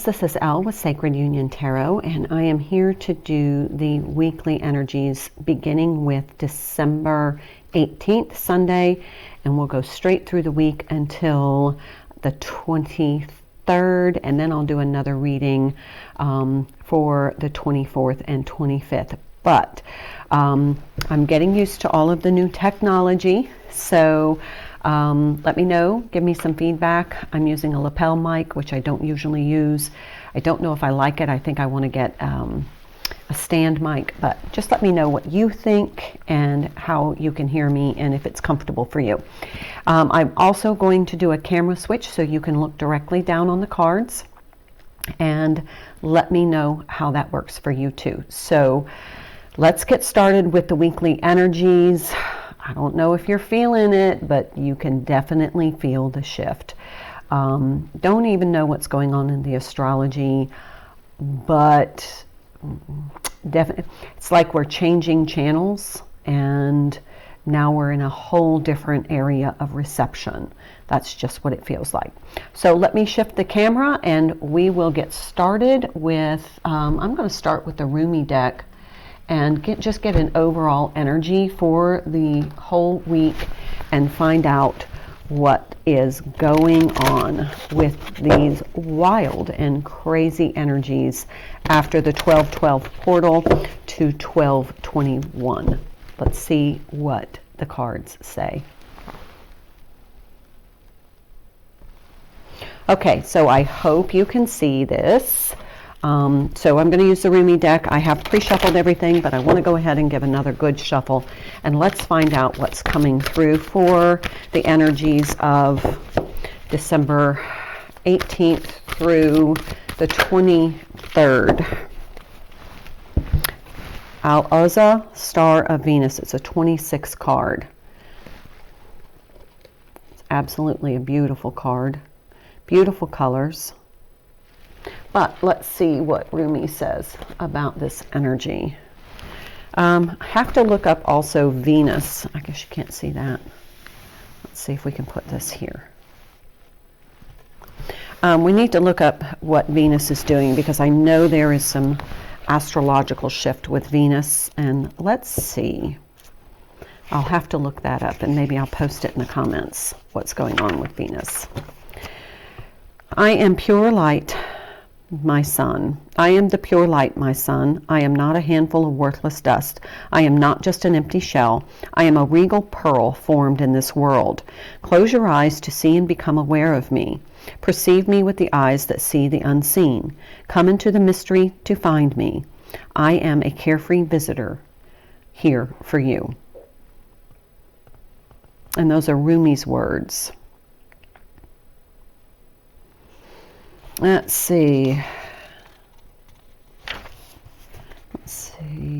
this is Elle with Sacred Union Tarot, and I am here to do the weekly energies beginning with December 18th, Sunday, and we'll go straight through the week until the 23rd, and then I'll do another reading for the 24th and 25th. But I'm getting used to all of the new technology, so let me know, give me some feedback. I'm using a lapel mic, which I don't usually use. I don't know if I like it. I think I want to get a stand mic, but just let me know what you think and how you can hear me and if it's comfortable for you. I'm also going to do a camera switch so you can look directly down on the cards, and let me know how that works for you too. So let's get started with the weekly energies. I don't know if you're feeling it, but you can definitely feel the shift. Don't even know what's going on in the astrology, but definitely it's like we're changing channels, and now we're in a whole different area of reception. That's just what it feels like. So let me shift the camera and we will get started with, I'm going to start with the Rumi deck and just get an overall energy for the whole week and find out what is going on with these wild and crazy energies after the 12/12 portal to 12/21. Let's see what the cards say. Okay, so I hope you can see this. So I'm going to use the Rumi deck. I have pre-shuffled everything, but I want to go ahead and give another good shuffle. And let's find out what's coming through for the energies of December 18th through the 23rd. Al-Uzza, Star of Venus. It's a 26 card. It's absolutely a beautiful card. Beautiful colors. But let's see what Rumi says about this energy. I have to look up also Venus. I guess you can't see that. Let's see if we can put this here. We need to look up what Venus is doing because I know there is some astrological shift with Venus. And let's see. I'll have to look that up and maybe I'll post it in the comments what's going on with Venus. I am pure light, my son. I am the pure light, my son. I am not a handful of worthless dust. I am not just an empty shell. I am a regal pearl formed in this world. Close your eyes to see and become aware of me. Perceive me with the eyes that see the unseen. Come into the mystery to find me. I am a carefree visitor here for you. And those are Rumi's words. Let's see.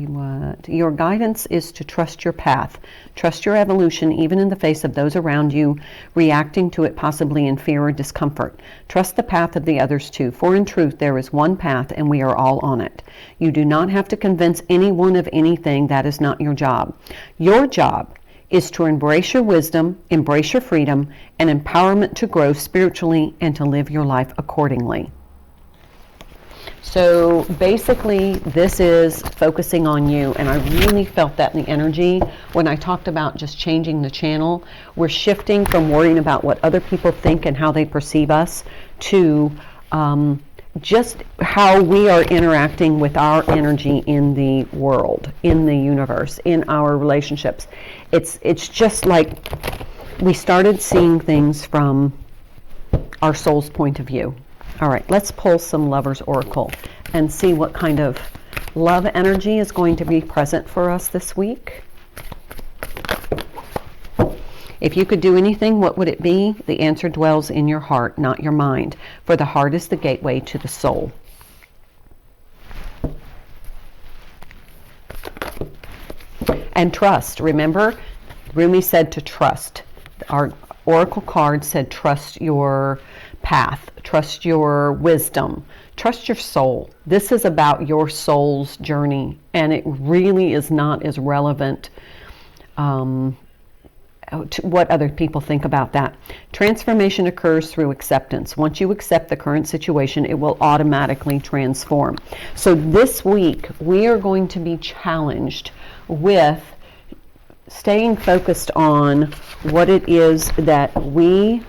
What your guidance is to trust your path. Trust your evolution even in the face of those around you reacting to it possibly in fear or discomfort. Trust the path of the others too, for in truth there is one path and we are all on it. You do not have to convince anyone of anything. That is not your job. Your job is to embrace your wisdom, embrace your freedom, and empowerment to grow spiritually and to live your life accordingly. So basically, this is focusing on you, and I really felt that in the energy when I talked about just changing the channel. We're shifting from worrying about what other people think and how they perceive us to just how we are interacting with our energy in the world, in the universe, in our relationships. It's just like we started seeing things from our soul's point of view. All right, let's pull some Lover's Oracle and see what kind of love energy is going to be present for us this week. If you could do anything, what would it be? The answer dwells in your heart, not your mind, for the heart is the gateway to the soul. And trust. Remember, Rumi said to trust. Our oracle card said trust your path, trust your wisdom, trust your soul. This is about your soul's journey, and it really is not as relevant what other people think about that. Transformation occurs through acceptance. Once you accept the current situation, it will automatically transform. So this week, we are going to be challenged with staying focused on what it is that how we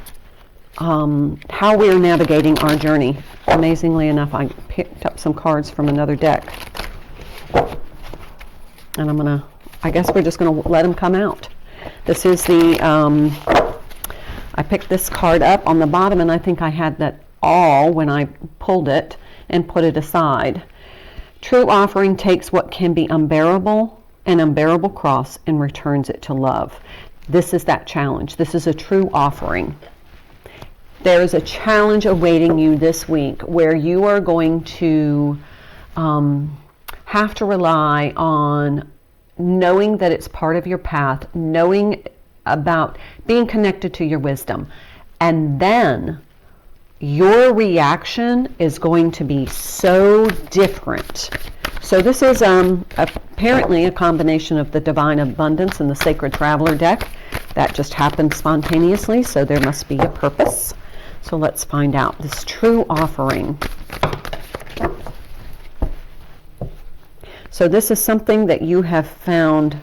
are navigating our journey. Amazingly enough, I picked up some cards from another deck. And I guess we're just going to let them come out. This is I picked this card up on the bottom, and I think I had that all when I pulled it and put it aside. True offering takes what can be unbearable, an unbearable cross, and returns it to love. This is that challenge. This is a true offering. There is a challenge awaiting you this week where you are going to have to rely on knowing that it's part of your path, knowing about being connected to your wisdom. And then your reaction is going to be so different. So this is apparently a combination of the Divine Abundance and the Sacred Traveler deck. That just happened spontaneously, so there must be a purpose. So let's find out. This true offering. So this is something that you have found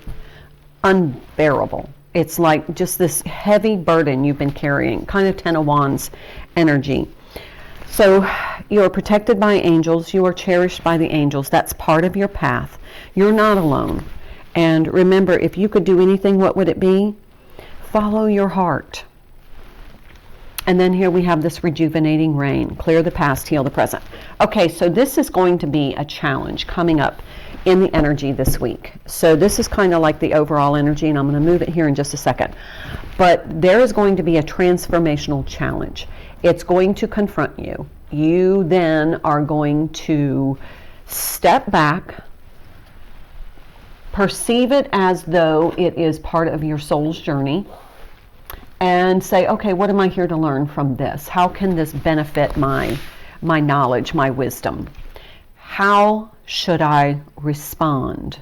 unbearable. It's like just this heavy burden you've been carrying, kind of Ten of Wands energy. So you are protected by angels. You are cherished by the angels. That's part of your path. You're not alone. And remember, if you could do anything, what would it be? Follow your heart. And then here we have this rejuvenating rain. Clear the past, heal the present. Okay, so this is going to be a challenge coming up in the energy this week. So this is kind of like the overall energy, and I'm going to move it here in just a second. But there is going to be a transformational challenge. It's going to confront you. You then are going to step back, perceive it as though it is part of your soul's journey, and say, okay, what am I here to learn from this? How can this benefit my knowledge, my wisdom? How should I respond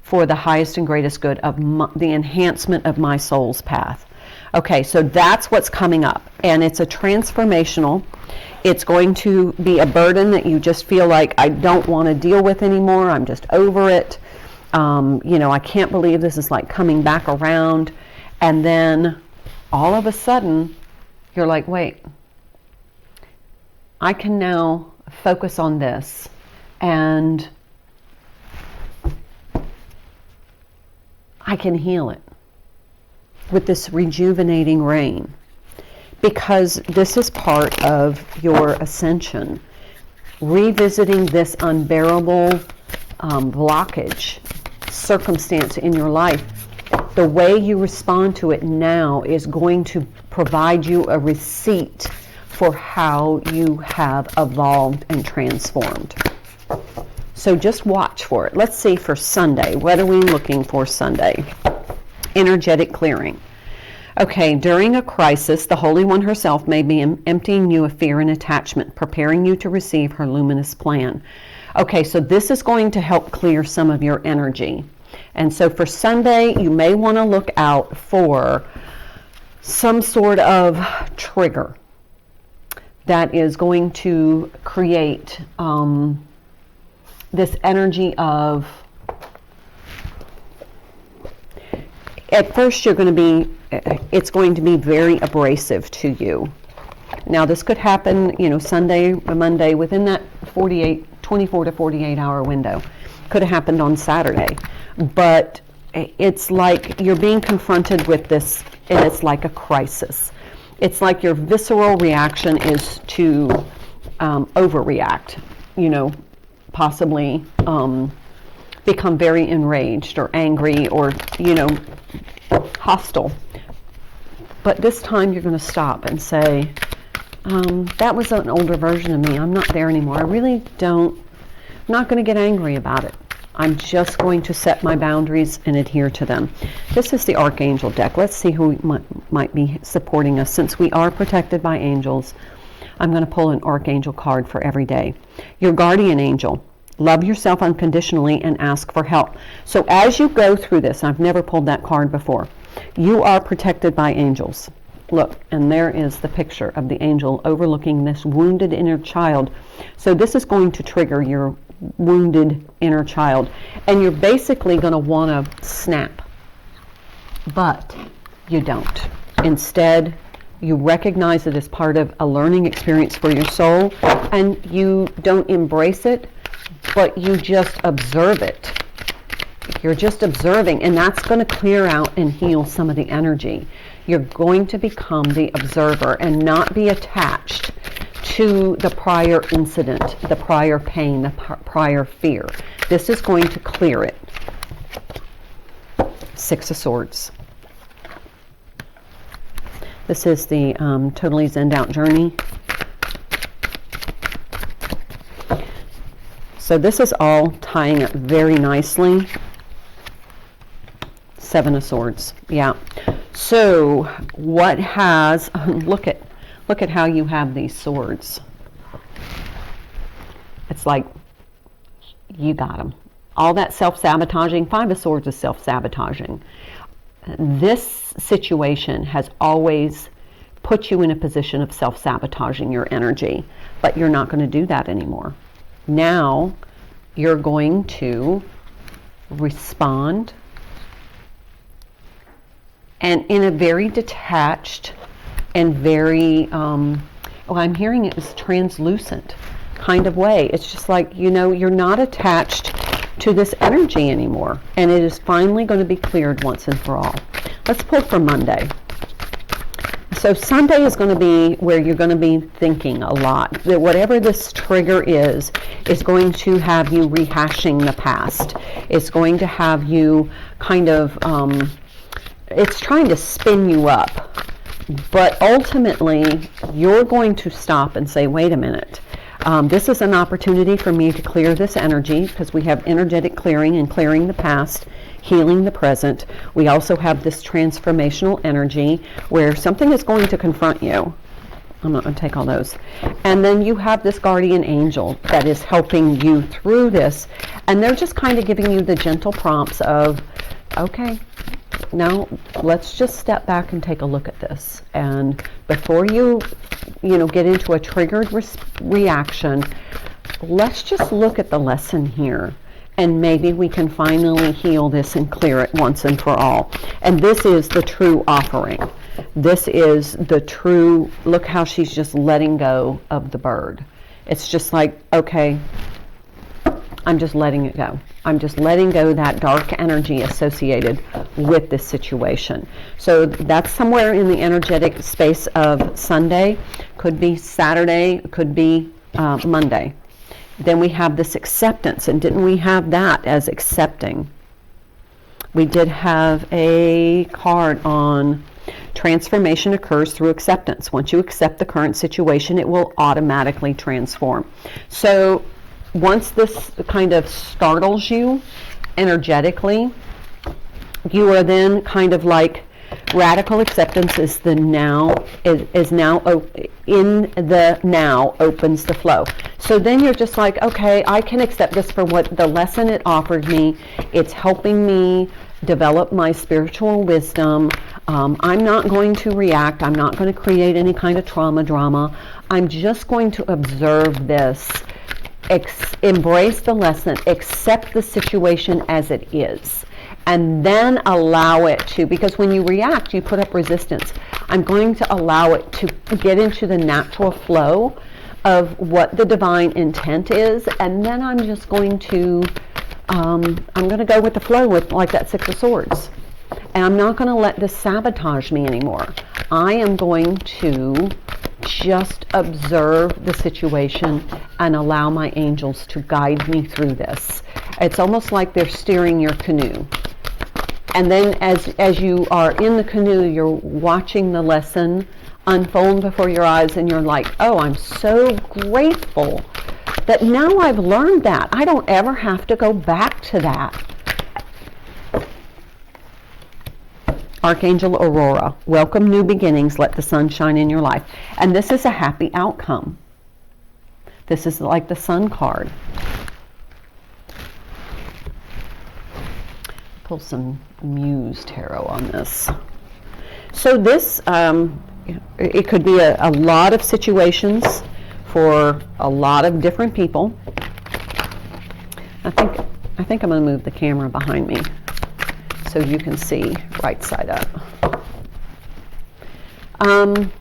for the highest and greatest good of the enhancement of my soul's path? Okay, so that's what's coming up, and it's a transformational. It's going to be a burden that you just feel like, I don't want to deal with anymore. I'm just over it. I can't believe this is like coming back around. And then all of a sudden, you're like, wait, I can now focus on this, and I can heal it with this rejuvenating rain, because this is part of your ascension. Revisiting this unbearable blockage, circumstance in your life, the way you respond to it now is going to provide you a receipt for how you have evolved and transformed. So just watch for it. Let's see for Sunday. What are we looking for Sunday? Energetic clearing. Okay, during a crisis, the Holy One herself may be emptying you of fear and attachment, preparing you to receive her luminous plan. Okay, so this is going to help clear some of your energy. And so for Sunday, you may want to look out for some sort of trigger that is going to create this energy of, at first it's going to be very abrasive to you. Now this could happen, Sunday or Monday, within that 24 to 48 hour window. Could have happened on Saturday. But it's like you're being confronted with this, and it's like a crisis. It's like your visceral reaction is to overreact, possibly become very enraged or angry or, hostile. But this time you're going to stop and say, that was an older version of me. I'm not there anymore. I'm not going to get angry about it. I'm just going to set my boundaries and adhere to them. This is the Archangel deck. Let's see who might be supporting us. Since we are protected by angels, I'm going to pull an Archangel card for every day. Your guardian angel. Love yourself unconditionally and ask for help. So as you go through this, I've never pulled that card before. You are protected by angels. Look, and there is the picture of the angel overlooking this wounded inner child. So this is going to trigger your wounded inner child. And you're basically going to want to snap. But you don't. Instead, you recognize it as part of a learning experience for your soul, and you don't embrace it, but you just observe it. You're just observing, and that's going to clear out and heal some of the energy. You're going to become the observer and not be attached to the prior incident, the prior pain, the prior fear. This is going to clear it. Six of Swords. This is the totally zenned out journey. So this is all tying up very nicely. Seven of Swords. Yeah. So what has, look at how you have these swords. It's like you got them. All that self-sabotaging, Five of Swords is self-sabotaging. This situation has always put you in a position of self-sabotaging your energy, but you're not going to do that anymore. Now you're going to respond, and in a very detached and very, I'm hearing it as translucent kind of way. It's just like, you're not attached to this energy anymore, and it is finally going to be cleared once and for all. Let's pull for Monday. So Sunday is going to be where you're going to be thinking a lot. That whatever this trigger is going to have you rehashing the past. It's going to have you kind of, it's trying to spin you up. But ultimately, you're going to stop and say, wait a minute. This is an opportunity for me to clear this energy, because we have energetic clearing and clearing the past, healing the present. We also have this transformational energy where something is going to confront you. I'm not going to take all those. And then you have this guardian angel that is helping you through this. And they're just kind of giving you the gentle prompts of, okay, now let's just step back and take a look at this. And before you get into a triggered reaction, let's just look at the lesson here. And maybe we can finally heal this and clear it once and for all. And this is the true offering. This is the true, look how she's just letting go of the bird. It's just like, okay, I'm just letting it go. I'm just letting go that dark energy associated with this situation. So that's somewhere in the energetic space of Sunday. Could be Saturday, could be Monday. Then we have this acceptance, and didn't we have that as accepting? We did have a card on transformation occurs through acceptance. Once you accept the current situation, it will automatically transform. So once this kind of startles you energetically, you are then kind of like, radical acceptance is the now, is now in the now opens the flow. So then you're just like, okay, I can accept this for what the lesson it offered me. It's helping me develop my spiritual wisdom. I'm not going to react. I'm not going to create any kind of trauma drama. I'm just going to observe this, embrace the lesson, accept the situation as it is, and then allow it to, because when you react, you put up resistance. I'm going to allow it to get into the natural flow of what the divine intent is, and then I'm just going to, I'm going to go with the flow with like that Six of Swords. And I'm not going to let this sabotage me anymore. I am going to just observe the situation and allow my angels to guide me through this. It's almost like they're steering your canoe. And then as you are in the canoe, you're watching the lesson unfold before your eyes, and you're like, oh, I'm so grateful that now I've learned that. I don't ever have to go back to that. Archangel Aurora, welcome new beginnings, let the sun shine in your life. And this is a happy outcome. This is like the Sun card. Pull some Muse Tarot on this. So this, it could be a lot of situations for a lot of different people. I think I'm going to move the camera behind me so you can see right side up. I'm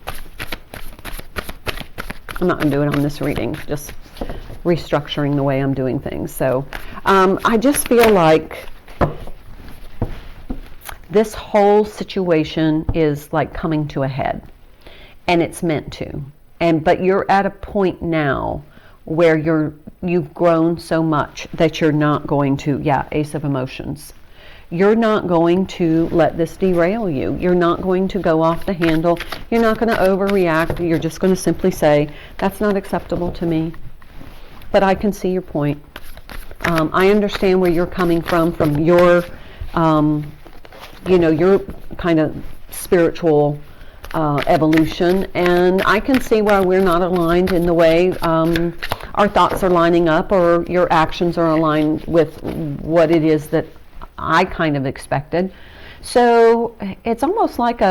not going to do it on this reading, just restructuring the way I'm doing things. So I just feel like this whole situation is like coming to a head, and it's meant to. But you're at a point now where you've grown so much that you're not going to, Ace of Emotions. You're not going to let this derail you. You're not going to go off the handle. You're not going to overreact. You're just going to simply say, that's not acceptable to me. But I can see your point. I understand where you're coming from your, your kind of spiritual evolution, and I can see why we're not aligned in the way our thoughts are lining up, or your actions are aligned with what it is that I kind of expected. So it's almost like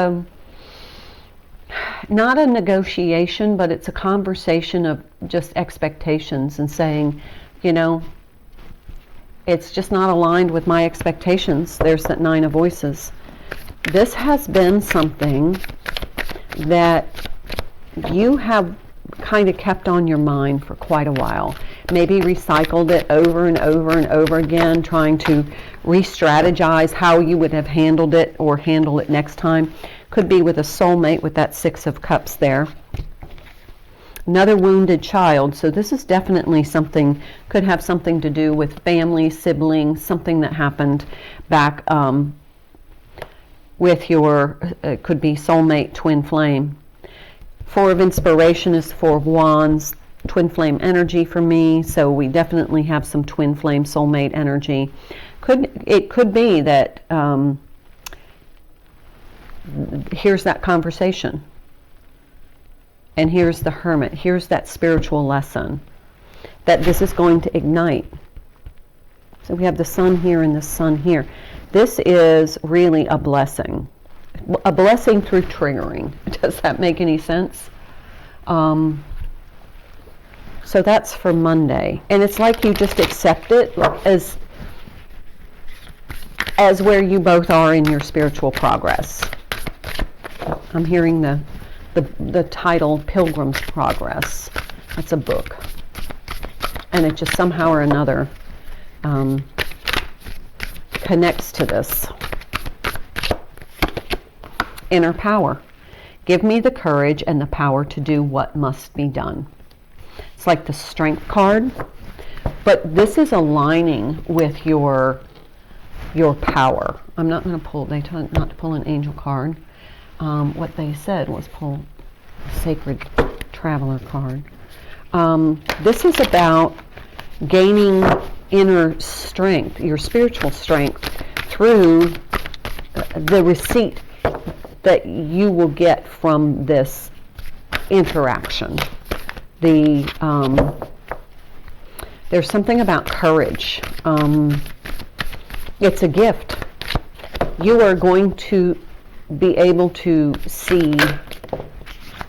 not a negotiation, but it's a conversation of just expectations and saying, it's just not aligned with my expectations. There's that 9 of Voices. This has been something that you have kind of kept on your mind for quite a while. Maybe recycled it over and over and over again, trying to re-strategize how you would have handled it or handle it next time. Could be with a soulmate with that 6 of Cups there. Another wounded child. So this is definitely something, could have something to do with family, siblings, something that happened back with your, it could be soulmate, twin flame. 4 of Inspiration is 4 of Wands, twin flame energy for me. So we definitely have some twin flame soulmate energy. It could be that here's that conversation. And here's the Hermit. Here's that spiritual lesson that this is going to ignite. So we have the Sun here and the Sun here. This is really a blessing. A blessing through triggering. Does that make any sense? So that's for Monday. And it's like you just accept it as where you both are in your spiritual progress. I'm hearing the title Pilgrim's Progress. That's a book. And it just somehow or another connects to this. Inner power. Give me the courage and the power to do what must be done. It's like the Strength card, but this is aligning with your power. I'm not going to pull, they told not to pull an angel card. What they said was pull a Sacred Traveler card. This is about gaining inner strength, your spiritual strength, through the receipt that you will get from this interaction. There's something about courage. It's a gift. You are going to be able to see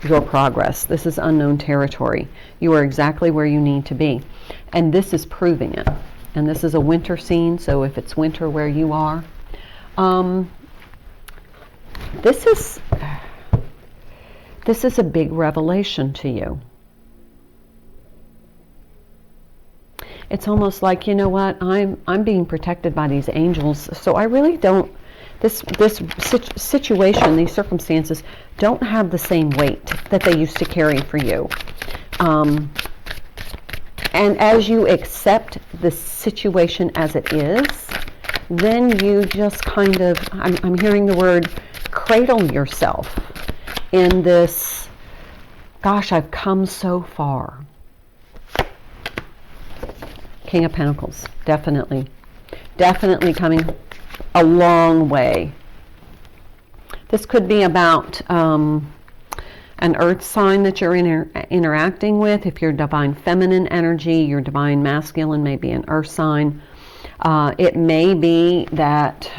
your progress. This is unknown territory. You are exactly where you need to be. And this is proving it. And this is a winter scene, so if it's winter where you are, this is a big revelation to you. It's almost like, you know what, I'm being protected by these angels, so I really don't, this situation, these circumstances don't have the same weight that they used to carry for you. And as you accept the situation as it is, then you just kind of, I'm hearing the word cradle yourself in this, gosh, I've come so far. King of Pentacles, definitely coming a long way. This could be about an earth sign that you're interacting with. If you're divine feminine energy, your divine masculine may be an earth sign. It may be that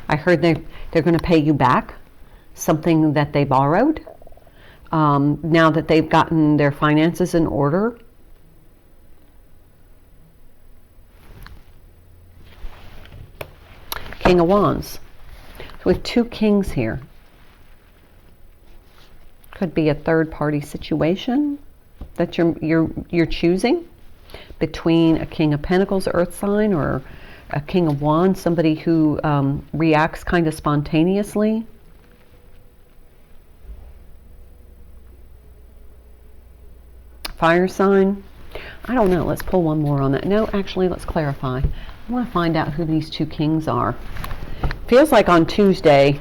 I heard they're going to pay you back something that they borrowed. Now that they've gotten their finances in order. King of Wands. So with two kings here. Could be a third party situation that you're choosing between a King of Pentacles earth sign or a King of Wands, somebody who reacts kind of spontaneously. Fire sign. I don't know. Let's pull one more on that. No, actually, let's clarify. I want to find out who these two kings are. Feels like on Tuesday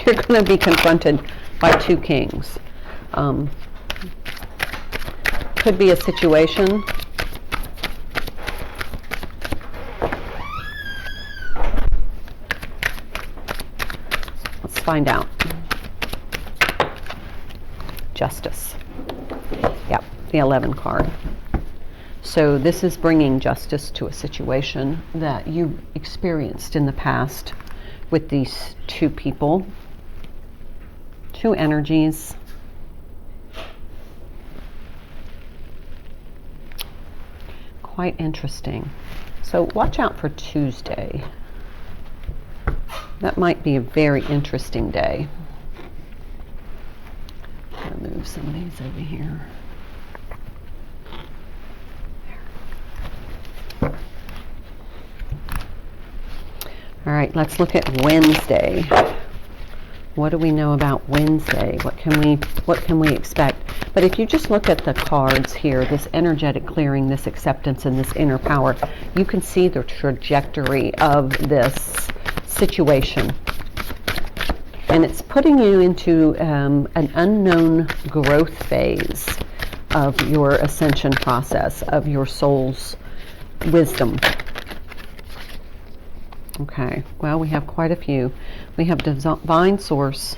you're going to be confronted by two kings. Could be a situation. Let's find out. Justice. Yep, the 11 card. So this is bringing justice to a situation that you experienced in the past with these two people, two energies. Quite interesting. So watch out for Tuesday. That might be a very interesting day. I'm going to move some of these over here. All right, let's look at Wednesday. What do we know about Wednesday? What can we expect? But if you just look at the cards here, this energetic clearing, this acceptance, and this inner power, you can see the trajectory of this situation. And it's putting you into an unknown growth phase of your ascension process, of your soul's wisdom. Okay, well, we have quite a few. We have divine source,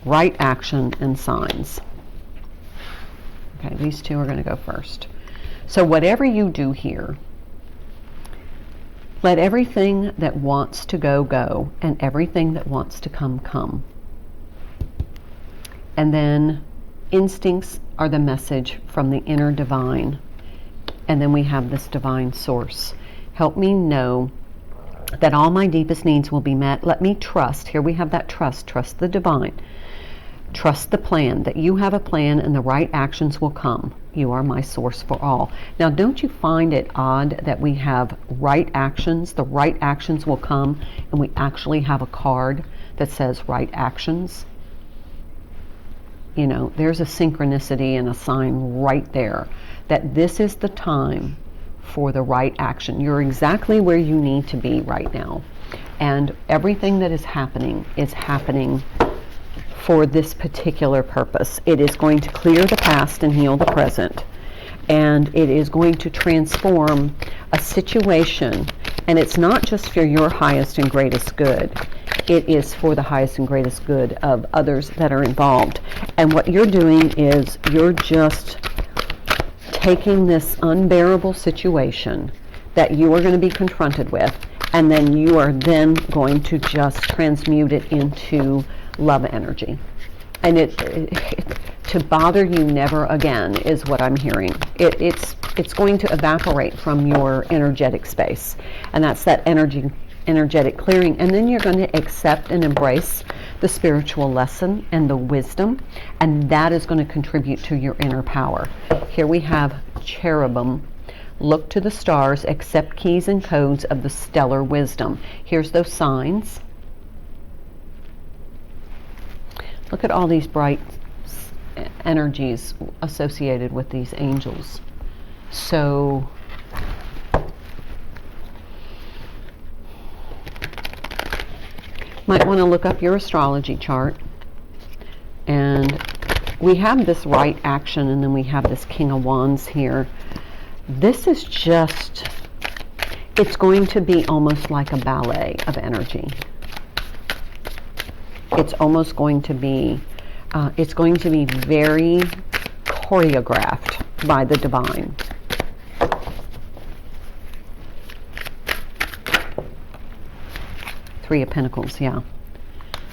right action, and signs. Okay, these two are going to go first. So whatever you do here, let everything that wants to go, go, and everything that wants to come, come. And then instincts are the message from the inner divine. And then we have this divine source. Help me know that all my deepest needs will be met. Let me trust. Here we have that trust. Trust the divine. Trust the plan, that you have a plan and the right actions will come. You are my source for all. Now, don't you find it odd that we have right actions, the right actions will come, and we actually have a card that says right actions? You know, there's a synchronicity and a sign right there that this is the time for the right action. You're exactly where you need to be right now. And everything that is happening for this particular purpose. It is going to clear the past and heal the present. And it is going to transform a situation. And it's not just for your highest and greatest good. It is for the highest and greatest good of others that are involved. And what you're doing is you're just taking this unbearable situation that you are going to be confronted with, and then you are then going to just transmute it into love energy. And to bother you never again is what I'm hearing. It's going to evaporate from your energetic space, and that's that energetic clearing. And then you're going to accept and embrace the spiritual lesson and the wisdom, and that is going to contribute to your inner power. Here we have cherubim. Look to the stars, accept keys and codes of the stellar wisdom. Here's those signs. Look at all these bright energies associated with these angels. So might want to look up your astrology chart. And we have this right action, and then we have this King of Wands here. This is just, it's going to be almost like a ballet of energy. It's almost going to be, it's going to be very choreographed by the divine. Three of Pentacles, yeah.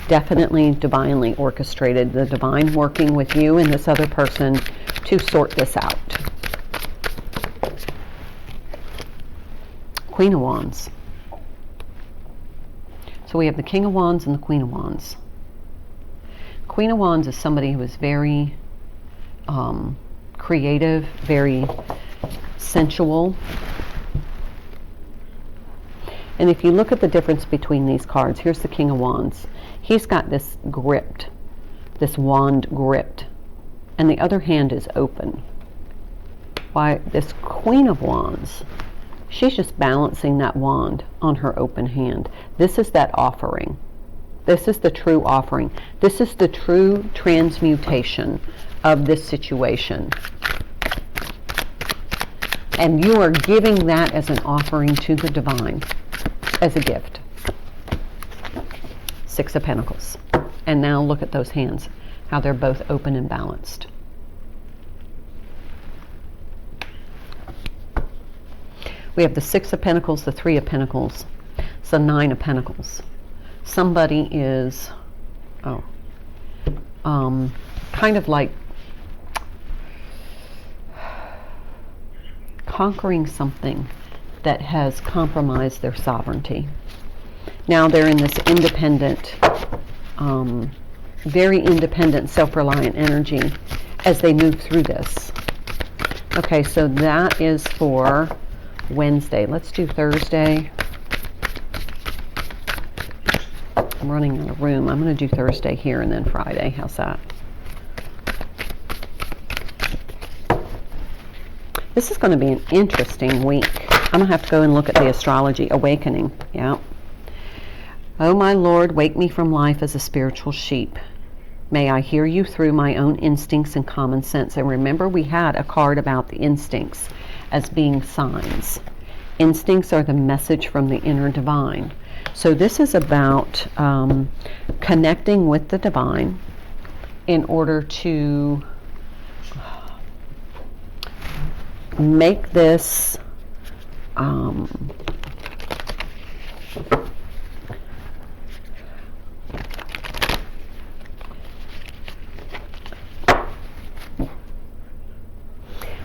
Definitely divinely orchestrated. The divine working with you and this other person to sort this out. Queen of Wands. So we have the King of Wands and the Queen of Wands. Queen of Wands is somebody who is very creative, very sensual. And if you look at the difference between these cards, here's the King of Wands. He's got this gripped, this wand gripped, and the other hand is open. Why, this Queen of Wands, she's just balancing that wand on her open hand. This is that offering. This is the true offering. This is the true transmutation of this situation. And you are giving that as an offering to the divine, as a gift. Six of Pentacles. And now look at those hands, how they're both open and balanced. We have the Six of Pentacles, the Three of Pentacles, the Nine of Pentacles. Somebody is, kind of like conquering something that has compromised their sovereignty. Now they're in this independent, very independent, self-reliant energy as they move through this. Okay, so that is for Wednesday. Let's do Thursday. I'm running out of room. I'm going to do Thursday here and then Friday. How's that? This is going to be an interesting week. I'm going to have to go and look at the astrology. Awakening. Yeah. Oh, my Lord, wake me from life as a spiritual sheep. May I hear you through my own instincts and common sense. And remember, we had a card about the instincts as being signs. Instincts are the message from the inner divine. So this is about connecting with the divine in order to make this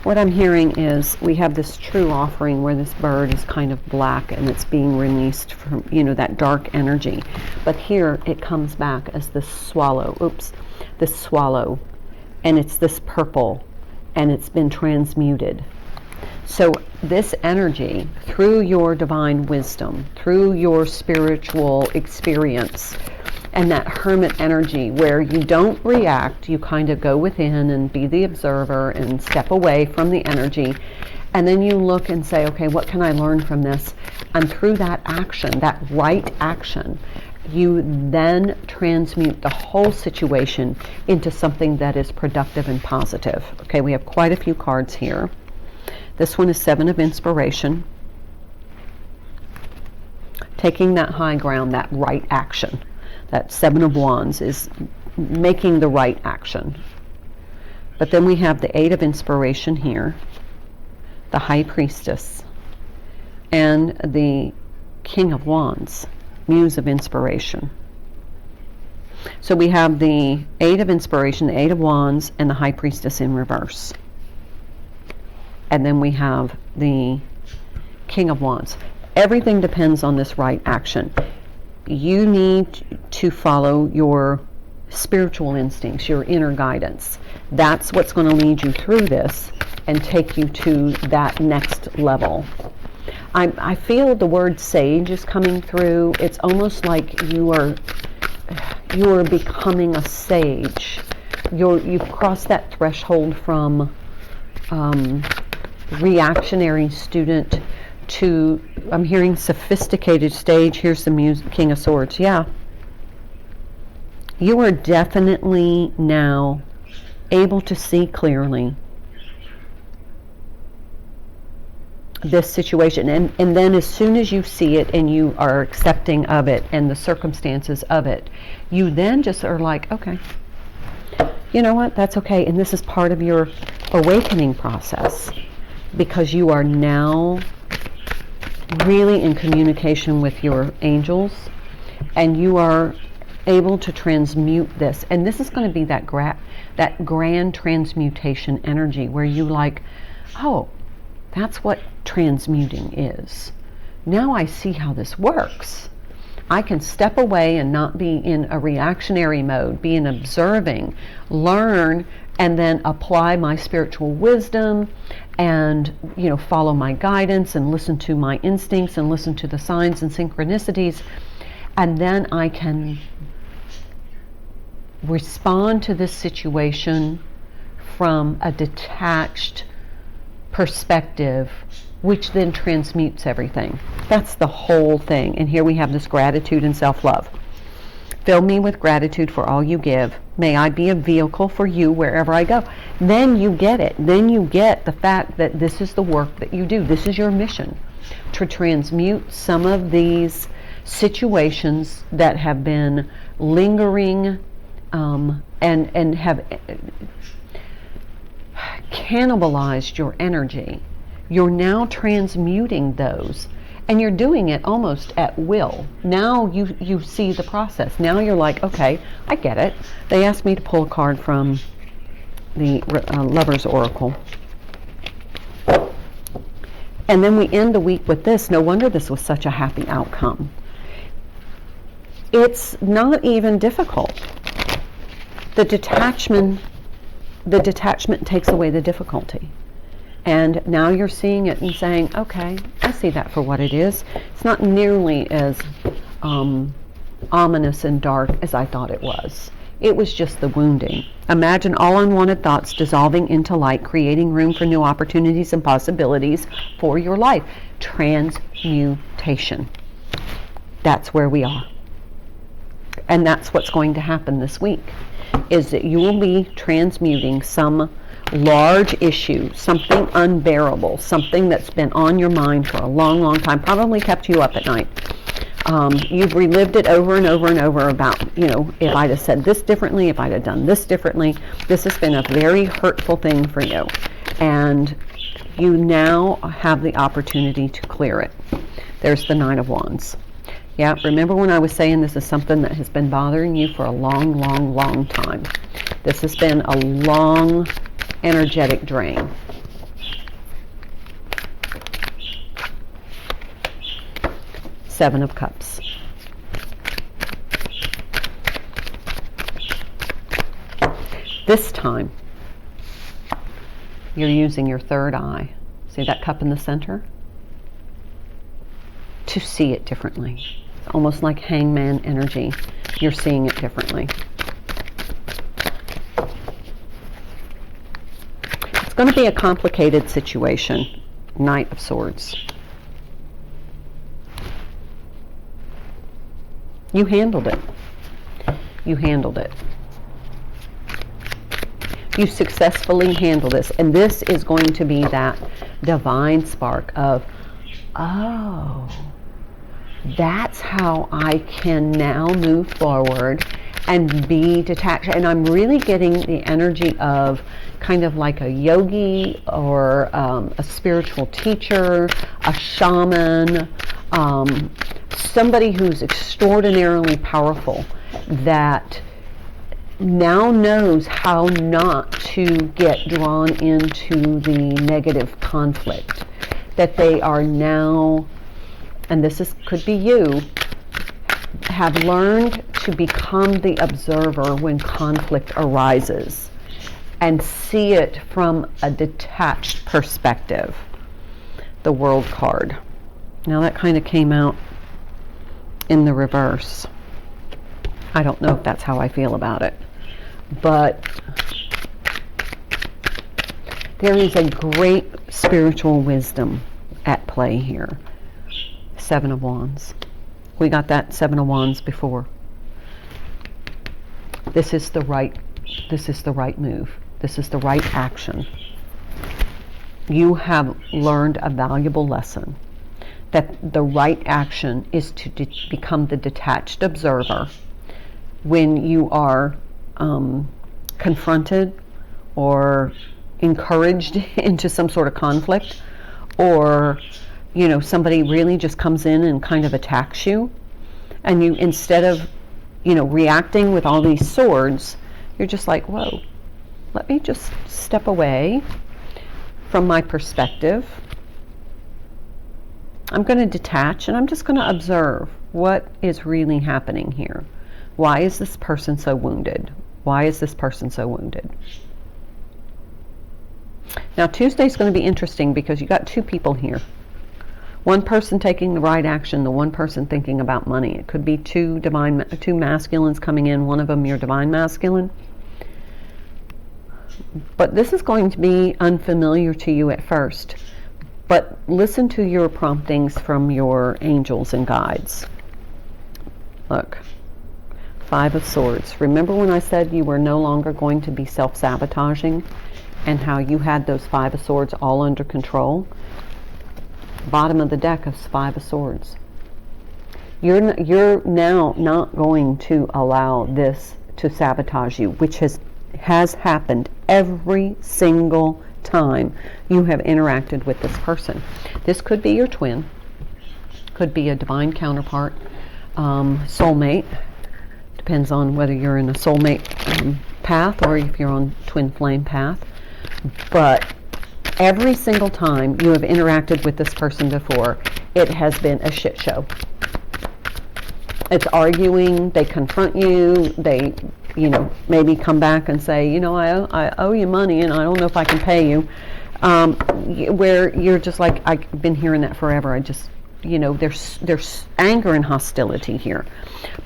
what I'm hearing is we have this true offering where this bird is kind of black and it's being released from, that dark energy. But here it comes back as this swallow. Oops, this swallow. And it's this purple and it's been transmuted. So this energy, through your divine wisdom, through your spiritual experience, and that hermit energy where you don't react, you kind of go within and be the observer and step away from the energy, and then you look and say, okay, what can I learn from this? And through that action, that right action, you then transmute the whole situation into something that is productive and positive. Okay, we have quite a few cards here. This one is Seven of Inspiration. Taking that high ground, that right action. That Seven of Wands is making the right action. But then we have the Eight of Inspiration here, the High Priestess, and the King of Wands, Muse of Inspiration. So we have the Eight of Inspiration, the Eight of Wands, and the High Priestess in reverse. And then we have the King of Wands. Everything depends on this right action. You need to follow your spiritual instincts, your inner guidance. That's what's going to lead you through this and take you to that next level. I feel the word sage is coming through. It's almost like you are becoming a sage. You've crossed that threshold from reactionary student to, I'm hearing sophisticated stage. Here's the King of Swords. Yeah. You are definitely now able to see clearly this situation. And then as soon as you see it and you are accepting of it and the circumstances of it, you then just are like, okay, you know what? That's okay. And this is part of your awakening process because you are now really in communication with your angels And you are able to transmute this. And this is going to be that grand transmutation energy where you like, oh, that's what transmuting is. Now I see how this works. I can step away and not be in a reactionary mode, be in observing, learn, and then apply my spiritual wisdom and, follow my guidance and listen to my instincts and listen to the signs and synchronicities. And then I can respond to this situation from a detached perspective, which then transmutes everything. That's the whole thing. And here we have this gratitude and self-love. Fill me with gratitude for all you give. May I be a vehicle for you wherever I go. Then you get it. Then you get the fact that this is the work that you do. This is your mission, to transmute some of these situations that have been lingering and have cannibalized your energy. You're now transmuting those, and you're doing it almost at will. Now you see the process. Now you're like, okay, I get it. They asked me to pull a card from the Lover's Oracle. And then we end the week with this. No wonder this was such a happy outcome. It's not even difficult. The detachment takes away the difficulty. And now you're seeing it and saying, okay, I see that for what it is. It's not nearly as ominous and dark as I thought it was. It was just the wounding. Imagine all unwanted thoughts dissolving into light, creating room for new opportunities and possibilities for your life. Transmutation. That's where we are. And that's what's going to happen this week, is that you will be transmuting some large issue, something unbearable, something that's been on your mind for a long, long time, probably kept you up at night. You've relived it over and over and over about, if I'd have said this differently, if I'd have done this differently. This has been a very hurtful thing for you. And you now have the opportunity to clear it. There's the Nine of Wands. Yeah, remember when I was saying this is something that has been bothering you for a long, long, long time. This has been a long energetic drain. Seven of Cups. This time, you're using your third eye. See that cup in the center? To see it differently. It's almost like hangman energy. You're seeing it differently. It's going to be a complicated situation. Knight of Swords. You handled it. You handled it. You successfully handled this. And this is going to be that divine spark of, oh, that's how I can now move forward and be detached. And I'm really getting the energy of kind of like a yogi or a spiritual teacher, a shaman, somebody who's extraordinarily powerful that now knows how not to get drawn into the negative conflict. That they are now, and could be you, have learned to become the observer when conflict arises and see it from a detached perspective. The World card. Now that kind of came out in the reverse. I don't know if that's how I feel about it, but there is a great spiritual wisdom at play here. Seven of Wands. We got that Seven of Wands before. This is the right move. This is the right action. You have learned a valuable lesson that the right action is to become the detached observer when you are confronted or encouraged into some sort of conflict, or somebody really just comes in and kind of attacks you. And you, instead of, reacting with all these swords, you're just like, whoa, let me just step away from my perspective. I'm going to detach and I'm just going to observe what is really happening here. Why is this person so wounded? Why is this person so wounded? Now, Tuesday's going to be interesting because you got two people here. One person taking the right action, the one person thinking about money. It could be two masculines coming in, one of them your divine masculine. But this is going to be unfamiliar to you at first. But listen to your promptings from your angels and guides. Look, 5 of Swords. Remember when I said you were no longer going to be self-sabotaging and how you had those 5 of Swords all under control? Bottom of the deck is 5 of Swords. You're now not going to allow this to sabotage you, which has happened every single time you have interacted with this person. This could be your twin, could be a divine counterpart, soulmate. Depends on whether you're in a soulmate path or if you're on twin flame path. But every single time you have interacted with this person before, it has been a shit show. It's arguing, they confront you, they, maybe come back and say, I owe you money and I don't know if I can pay you. Where you're just like, I've been hearing that forever. I just, there's anger and hostility here.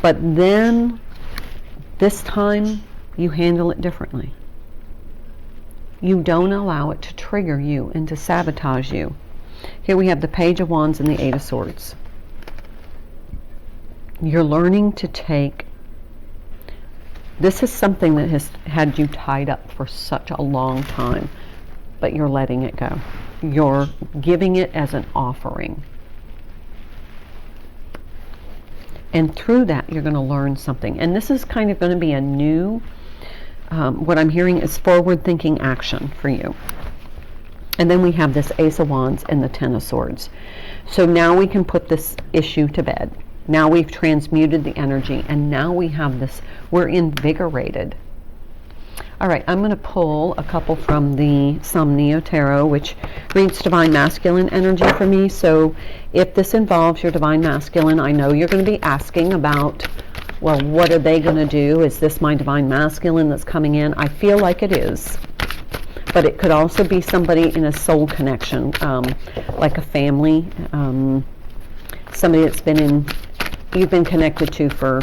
But then, this time, you handle it differently. You don't allow it to trigger you and to sabotage you. Here we have the Page of Wands and the 8 of Swords. You're learning to take, this is something that has had you tied up for such a long time, but you're letting it go. You're giving it as an offering. And through that, you're going to learn something. And this is kind of going to be a new, what I'm hearing is forward-thinking action for you. And then we have this Ace of Wands and the 10 of Swords. So now we can put this issue to bed. Now we've transmuted the energy, and now we have this, we're invigorated. All right, I'm going to pull a couple from the Neo Tarot, which reads Divine Masculine energy for me. So if this involves your Divine Masculine, I know you're going to be asking about, well, what are they going to do? Is this my Divine Masculine that's coming in? I feel like it is. But it could also be somebody in a soul connection, like a family, somebody that's you've been connected to for,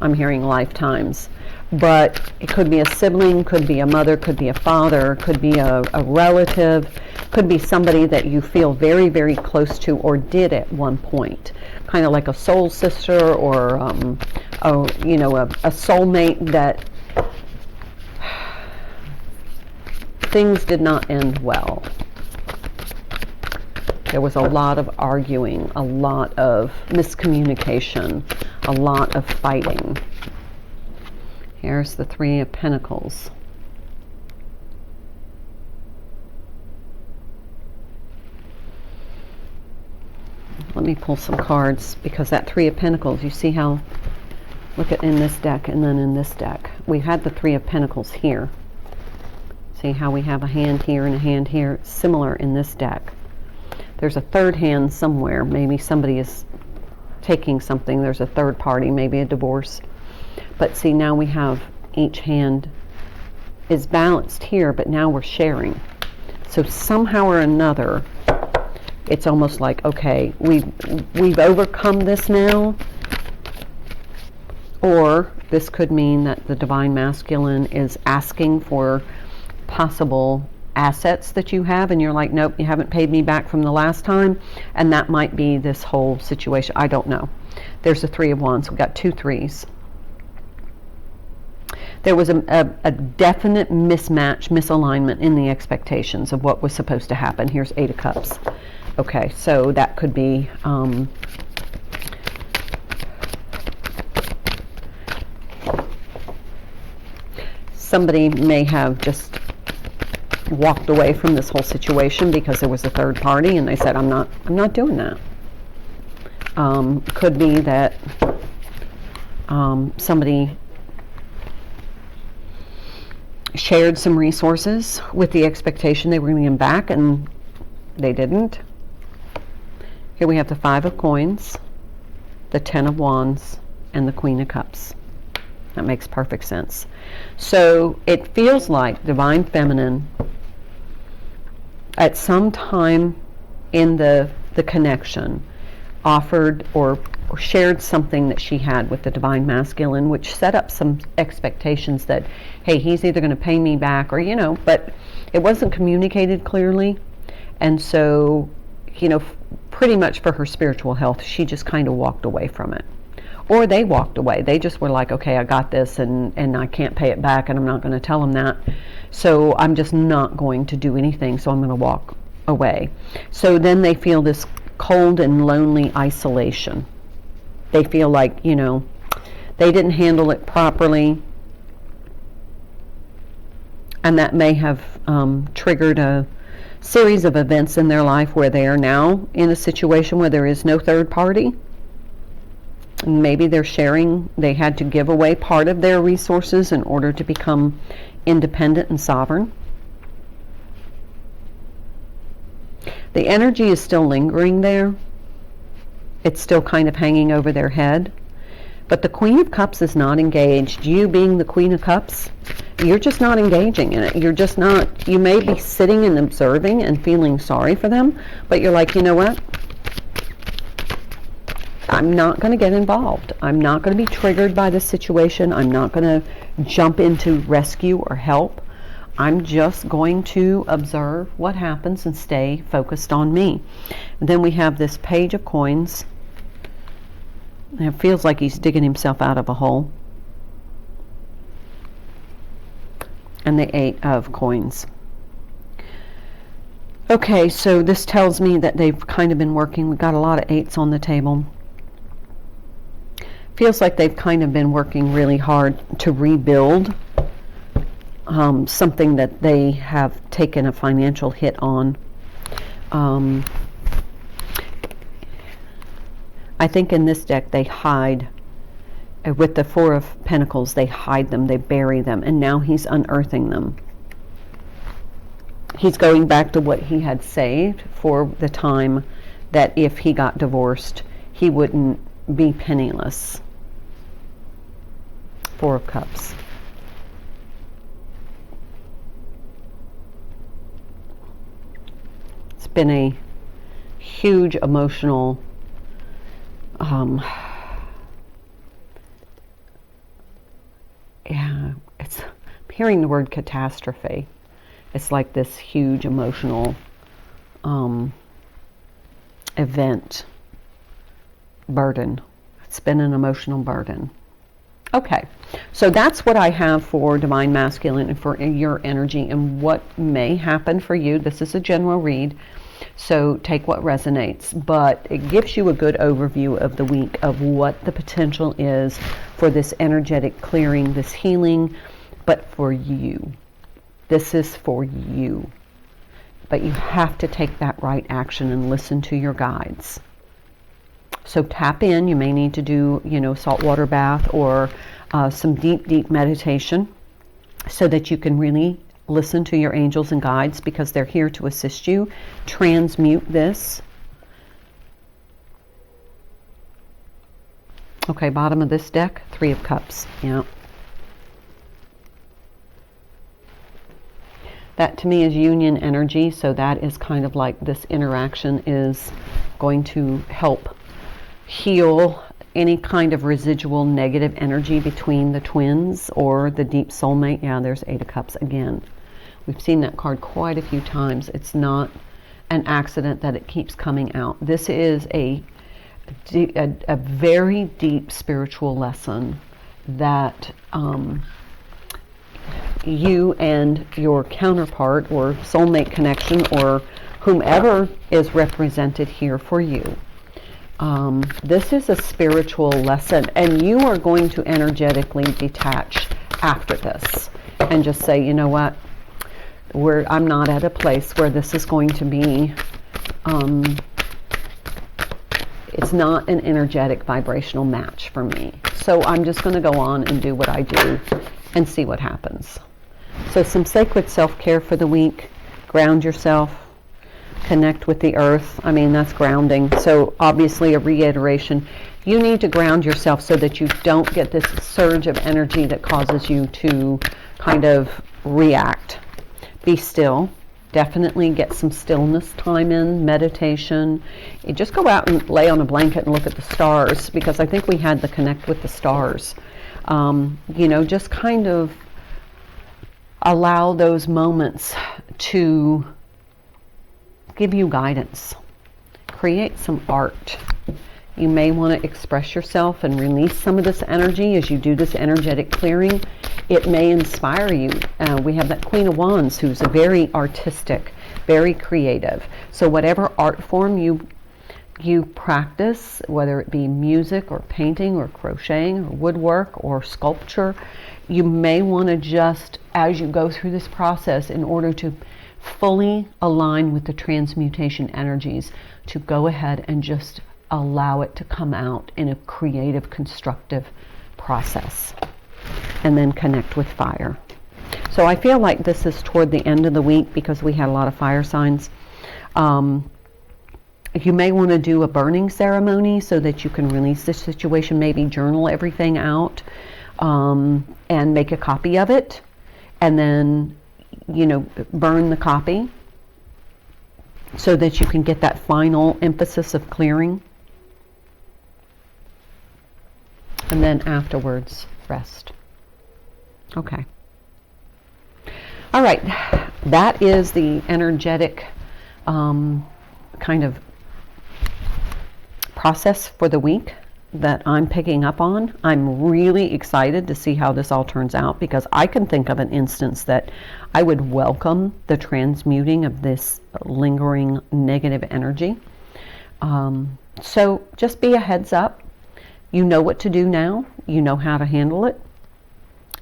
I'm hearing lifetimes. But it could be a sibling, could be a mother, could be a father, could be a relative, could be somebody that you feel very, very close to or did at one point. Kind of like a soul sister or, a soulmate that things did not end well. There was a lot of arguing, a lot of miscommunication, a lot of fighting. Here's the 3 of Pentacles. Let me pull some cards because that 3 of Pentacles, you see how, look at in this deck and then in this deck. We had the 3 of Pentacles here. See how we have a hand here and a hand here? Similar in this deck. There's a third hand somewhere. Maybe somebody is taking something. There's a third party, maybe a divorce. But see, now we have each hand is balanced here, but now we're sharing. So somehow or another, it's almost like, okay, we've overcome this now. Or this could mean that the Divine Masculine is asking for possible assets that you have, and you're like, nope, you haven't paid me back from the last time. And that might be this whole situation. I don't know. There's the 3 of Wands. We've got 2 3s. There was a definite mismatch, misalignment in the expectations of what was supposed to happen. Here's 8 of Cups. Okay, so that could be somebody may have just walked away from this whole situation because there was a third party and they said, I'm not doing that. Could be that somebody shared some resources with the expectation they were going to get them back, and they didn't. Here we have the 5 of Coins, the 10 of Wands, and the Queen of Cups. That makes perfect sense. So it feels like Divine Feminine, at some time in the connection, offered or shared something that she had with the Divine Masculine, which set up some expectations that, hey, he's either going to pay me back or, but it wasn't communicated clearly. And so, pretty much for her spiritual health, she just kind of walked away from it. Or they walked away. They just were like, okay, I got this and I can't pay it back, and I'm not going to tell them that. So I'm just not going to do anything, so I'm going to walk away. So then they feel this cold and lonely isolation. They feel like, they didn't handle it properly, and that may have triggered a series of events in their life where they are now in a situation where there is no third party. Maybe they had to give away part of their resources in order to become independent and sovereign. The energy is still lingering there. It's still kind of hanging over their head. But the Queen of Cups is not engaged. You being the Queen of Cups, you're just not engaging in it. You're just not, you may be sitting and observing and feeling sorry for them, but you're like, you know what? I'm not going to get involved. I'm not going to be triggered by this situation. I'm not going to jump into rescue or help. I'm just going to observe what happens and stay focused on me. And then we have this Page of Coins. It feels like he's digging himself out of a hole. And the 8 of Coins. Okay, so this tells me that they've kind of been working. We've got a lot of 8s on the table. Feels like they've kind of been working really hard to rebuild something that they have taken a financial hit on. I think in this deck they hide, with the 4 of Pentacles, they hide them, they bury them, and now he's unearthing them. He's going back to what he had saved for the time that if he got divorced, he wouldn't be penniless. 4 of Cups. It's been a huge emotional I'm hearing the word catastrophe. It's like this huge emotional event, burden. It's been an emotional burden. Okay, so that's what I have for Divine Masculine and for your energy and what may happen for you. This is a general read, so take what resonates, but it gives you a good overview of the week of what the potential is for this energetic clearing, this healing, but for you. This is for you. But you have to take that right action and listen to your guides. So tap in. You may need to do, saltwater bath or some deep, deep meditation so that you can really listen to your angels and guides, because they're here to assist you. Transmute this. Okay, bottom of this deck, 3 of Cups. Yeah. That to me is union energy, so that is kind of like this interaction is going to help heal any kind of residual negative energy between the twins or the deep soulmate. Yeah, there's 8 of Cups again. We've seen that card quite a few times. It's not an accident that it keeps coming out. This is a very deep spiritual lesson that you and your counterpart or soulmate connection or whomever is represented here for you. This is a spiritual lesson, and you are going to energetically detach after this and just say, you know what, I'm not at a place where this is going to be It's not an energetic vibrational match for me. So I'm just going to go on and do what I do and see what happens. So some sacred self-care for the week. Ground yourself. Connect with the earth. I mean, that's grounding. So obviously a reiteration. You need to ground yourself so that you don't get this surge of energy that causes you to kind of react. Be still. Definitely get some stillness time in, meditation. You just go out and lay on a blanket and look at the stars, because I think we had the connect with the stars. Just kind of allow those moments to give you guidance. Create some art. You may want to express yourself and release some of this energy as you do this energetic clearing. It may inspire you. We have that Queen of Wands who's very artistic, very creative. So whatever art form you practice, whether it be music or painting or crocheting or woodwork or sculpture, you may want to just, as you go through this process, in order to fully align with the transmutation energies, to go ahead and just allow it to come out in a creative, constructive process, and then connect with fire. So I feel like this is toward the end of the week because we had a lot of fire signs. You may want to do a burning ceremony so that you can release this situation, maybe journal everything out, and make a copy of it, and then burn the copy so that you can get that final emphasis of clearing. And then afterwards, rest. Okay. All right. That is the energetic kind of process for the week that I'm picking up on. I'm really excited to see how this all turns out, because I can think of an instance that I would welcome the transmuting of this lingering negative energy. So just be a heads up. You know what to do now. You know how to handle it.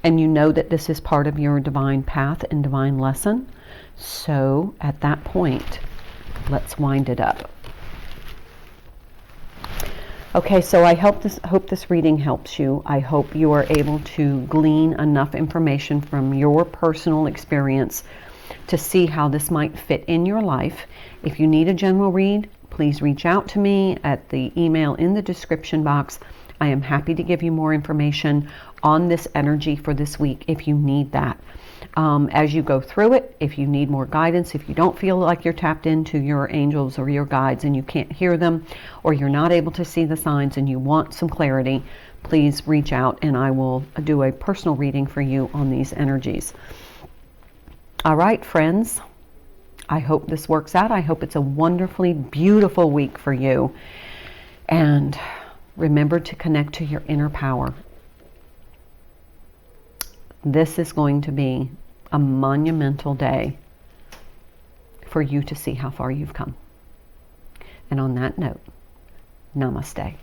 And you know that this is part of your divine path and divine lesson. So at that point, let's wind it up. Okay, so I hope this reading helps you. I hope you are able to glean enough information from your personal experience to see how this might fit in your life. If you need a general read, please reach out to me at the email in the description box. I am happy to give you more information on this energy for this week if you need that. As you go through it, if you need more guidance, if you don't feel like you're tapped into your angels or your guides and you can't hear them, or you're not able to see the signs and you want some clarity, please reach out and I will do a personal reading for you on these energies. All right, friends. I hope this works out. I hope it's a wonderfully beautiful week for you. And remember to connect to your inner power. This is going to be a monumental day for you to see how far you've come. And on that note, namaste.